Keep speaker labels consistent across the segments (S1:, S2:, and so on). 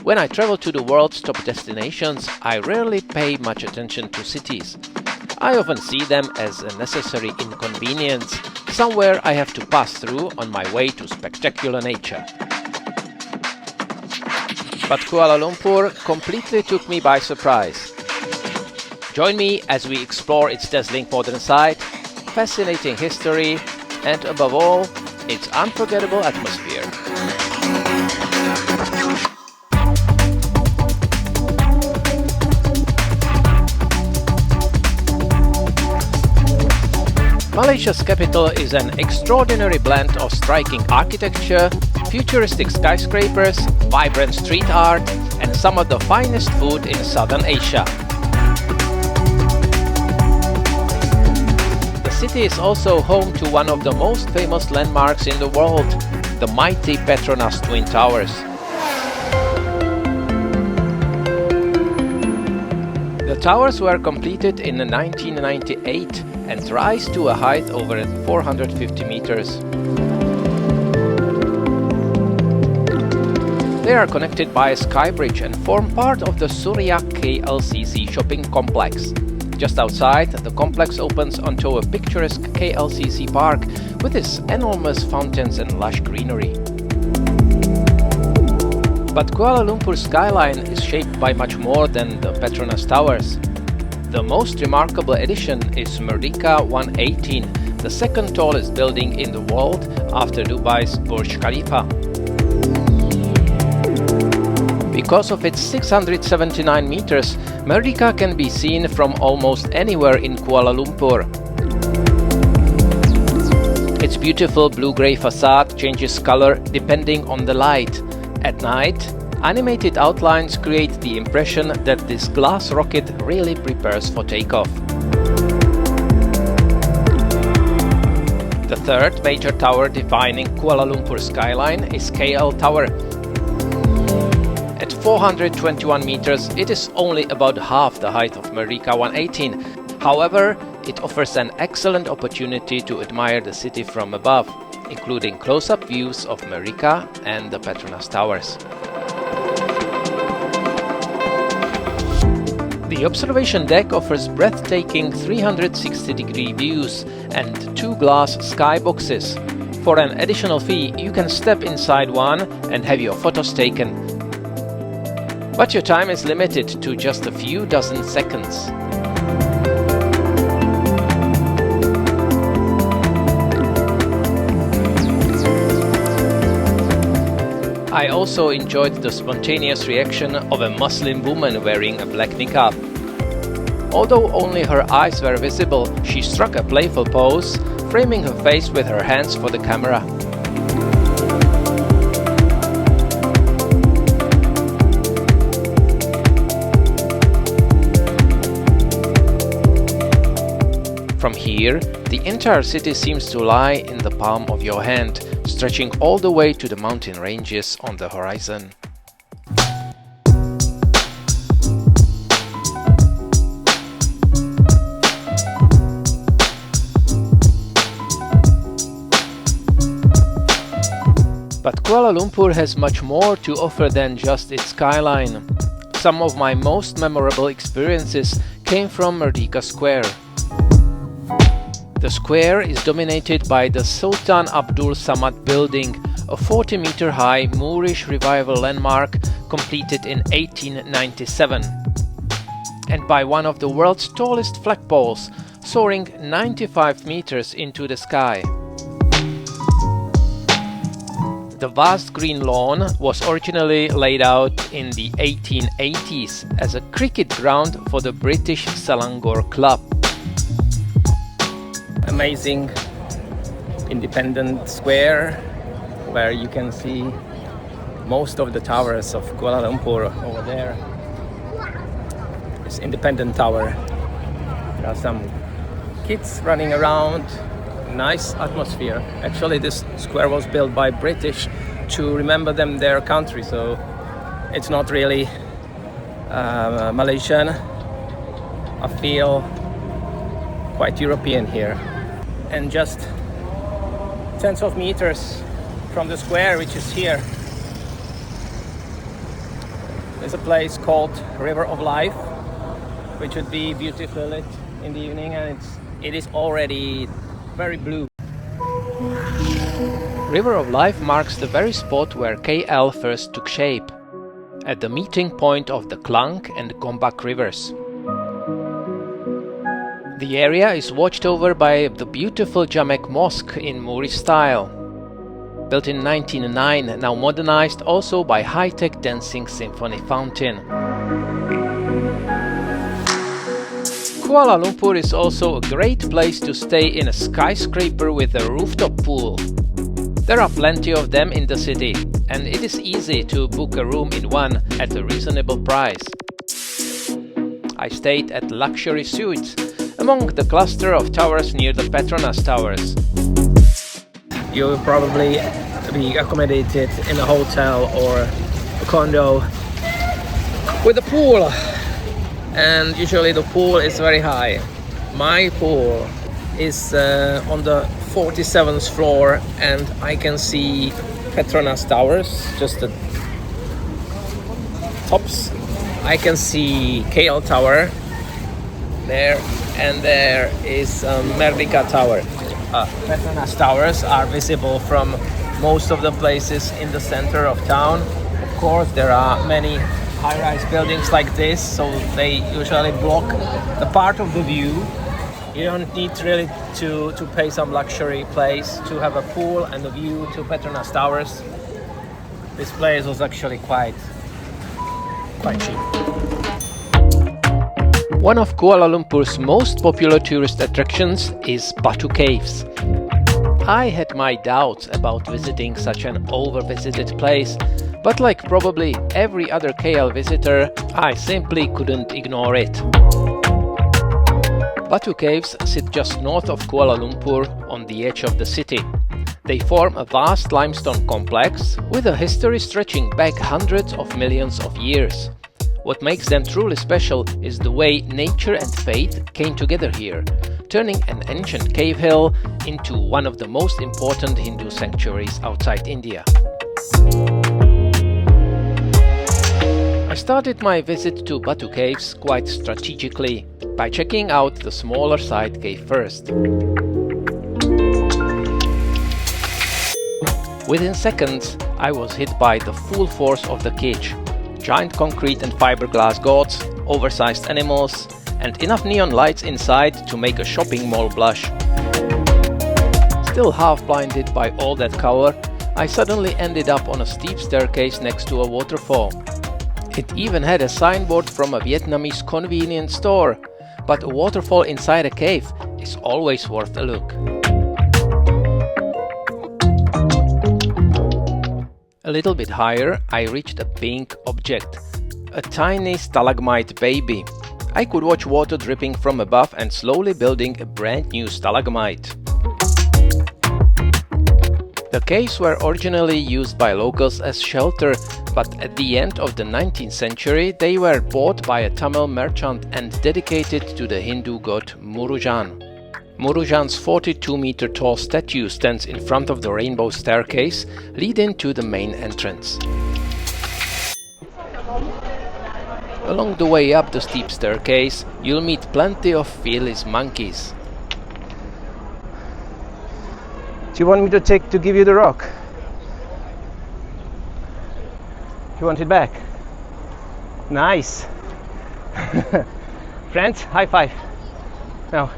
S1: When I travel to the world's top destinations, I rarely pay much attention to cities. I often see them as a necessary inconvenience, somewhere I have to pass through on my way to spectacular nature. But Kuala Lumpur completely took me by surprise. Join me as we explore its dazzling modern site, fascinating history, and above all, its unforgettable atmosphere. Malaysia's capital is an extraordinary blend of striking architecture, futuristic skyscrapers, vibrant street art, and some of the finest food in Southern Asia. The city is also home to one of the most famous landmarks in the world, the mighty Petronas Twin Towers. The towers were completed in 1998 and rise to a height over 450 meters. They are connected by a sky bridge and form part of the Surya KLCC shopping complex. Just outside, the complex opens onto a picturesque KLCC Park with its enormous fountains and lush greenery. But Kuala Lumpur's skyline is shaped by much more than the Petronas Towers. The most remarkable addition is Merdeka 118, the second tallest building in the world after Dubai's Burj Khalifa. Because of its 679 meters, Merdeka can be seen from almost anywhere in Kuala Lumpur. Its beautiful blue-grey facade changes color depending on the light. At night, animated outlines create the impression that this glass rocket really prepares for takeoff. The third major tower defining Kuala Lumpur skyline is KL Tower. At 421 meters, it is only about half the height of Merdeka 118. However, it offers an excellent opportunity to admire the city from above, including close-up views of Merdeka and the Petronas Towers. The observation deck offers breathtaking 360-degree views and two glass skyboxes. For an additional fee, you can step inside one and have your photos taken. But your time is limited to just a few dozen seconds. I also enjoyed the spontaneous reaction of a Muslim woman wearing a black niqab. Although only her eyes were visible, she struck a playful pose, framing her face with her hands for the camera. From here, the entire city seems to lie in the palm of your hand, stretching all the way to the mountain ranges on the horizon. But Kuala Lumpur has much more to offer than just its skyline. Some of my most memorable experiences came from Merdeka Square. The square is dominated by the Sultan Abdul Samad building, a 40-meter high Moorish revival landmark completed in 1897, and by one of the world's tallest flagpoles, soaring 95 meters into the sky. The vast green lawn was originally laid out in the 1880s as a cricket ground for the British Selangor Club. Amazing independent square where you can see most of the towers of Kuala Lumpur over there. This independent tower. There are some kids running around. Nice atmosphere. Actually, this square was built by British to remember them their country, so it's not really Malaysian. I feel quite European here. And just tens of meters from the square, which is here, There's a place called River of Life, which would be beautifully lit in the evening, and it is already very blue. River of Life marks the very spot where KL first took shape, at the meeting point of the Klang and Gombak rivers. The area is watched over by the beautiful Jamek Mosque in Moorish style. Built in 1909, now modernized also by high-tech dancing symphony fountain. Kuala Lumpur is also a great place to stay in a skyscraper with a rooftop pool. There are plenty of them in the city, and it is easy to book a room in one at a reasonable price. I stayed at luxury suites among the cluster of towers near the Petronas Towers. You will probably be accommodated in a hotel or a condo with a pool, and usually the pool is very high. My pool is on the 47th floor, and I can see Petronas Towers, just the tops. I can see KL Tower there, and there is Merdeka Tower. Petronas Towers are visible from most of the places in the center of town. Of course, there are many high-rise buildings like this, so they usually block the part of the view. You don't need really to pay some luxury place to have a pool and a view to Petronas Towers. This place was actually quite cheap. One of Kuala Lumpur's most popular tourist attractions is Batu Caves. I had my doubts about visiting such an over-visited place, but like probably every other KL visitor, I simply couldn't ignore it. Batu Caves sit just north of Kuala Lumpur on the edge of the city. They form a vast limestone complex with a history stretching back hundreds of millions of years. What makes them truly special is the way nature and faith came together here, turning an ancient cave hill into one of the most important Hindu sanctuaries outside India. I started my visit to Batu Caves quite strategically, by checking out the smaller side cave first. Within seconds, I was hit by the full force of the Kitsch. Giant concrete and fiberglass gods, oversized animals, and enough neon lights inside to make a shopping mall blush. Still half blinded by all that color, I suddenly ended up on a steep staircase next to a waterfall. It even had a signboard from a Vietnamese convenience store, but a waterfall inside a cave is always worth a look. A little bit higher, I reached a pink object, a tiny stalagmite baby. I could watch water dripping from above and slowly building a brand new stalagmite. The caves were originally used by locals as shelter, but at the end of the 19th century they were bought by a Tamil merchant and dedicated to the Hindu god Murugan. Murugan's 42-meter tall statue stands in front of the rainbow staircase leading to the main entrance. Along the way up the steep staircase, you'll meet plenty of fearless monkeys. Do you want me to give you the rock? You want it back? Nice! Friends, high five! Now.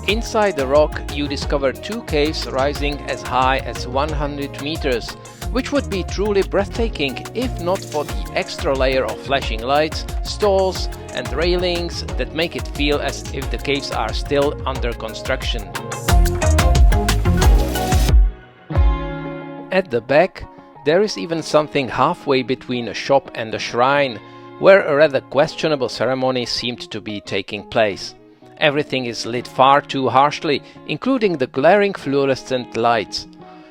S1: Inside the rock, you discover two caves rising as high as 100 meters, which would be truly breathtaking if not for the extra layer of flashing lights, stalls and railings that make it feel as if the caves are still under construction. At the back, there is even something halfway between a shop and a shrine, where a rather questionable ceremony seemed to be taking place. Everything is lit far too harshly, including the glaring fluorescent lights.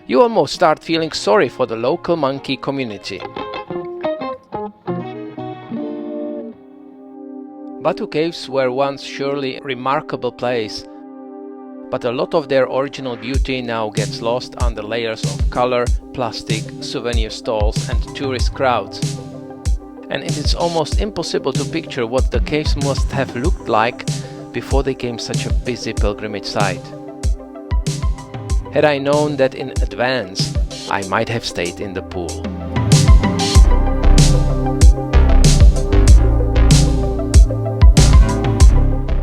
S1: You almost start feeling sorry for the local monkey community. Batu Caves were once surely a remarkable place, but a lot of their original beauty now gets lost under layers of color, plastic, souvenir stalls and tourist crowds. And it is almost impossible to picture what the caves must have looked like before they became such a busy pilgrimage site. Had I known that in advance, I might have stayed in the pool.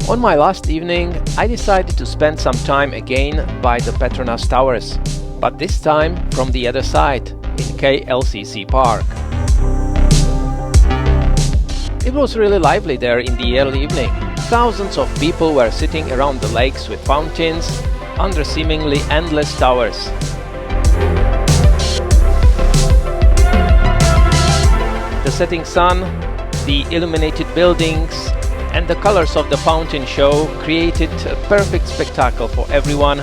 S1: On my last evening, I decided to spend some time again by the Petronas Towers, but this time from the other side, in KLCC Park. It was really lively there in the early evening. Thousands of people were sitting around the lakes with fountains under seemingly endless towers. The setting sun, the illuminated buildings, and the colors of the fountain show created a perfect spectacle for everyone,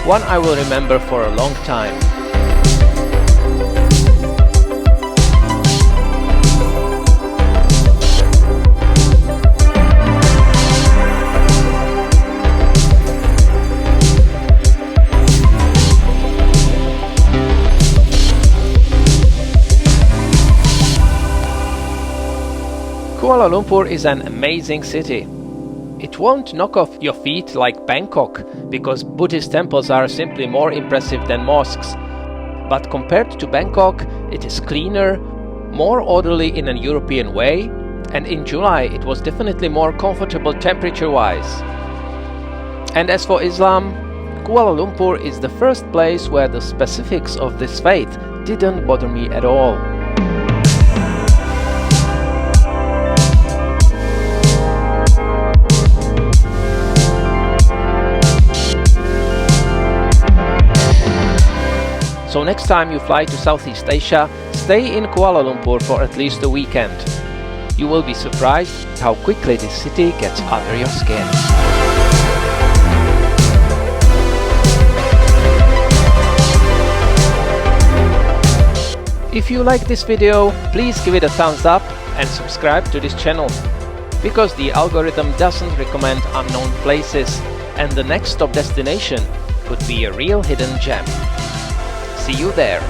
S1: one I will remember for a long time. Kuala Lumpur is an amazing city. It won't knock off your feet like Bangkok, because Buddhist temples are simply more impressive than mosques. But compared to Bangkok, it is cleaner, more orderly in a European way, and in July it was definitely more comfortable temperature-wise. And as for Islam, Kuala Lumpur is the first place where the specifics of this faith didn't bother me at all. So next time you fly to Southeast Asia, stay in Kuala Lumpur for at least a weekend. You will be surprised how quickly this city gets under your skin. If you like this video, please give it a thumbs up and subscribe to this channel, because the algorithm doesn't recommend unknown places and the next stop destination could be a real hidden gem. See you there!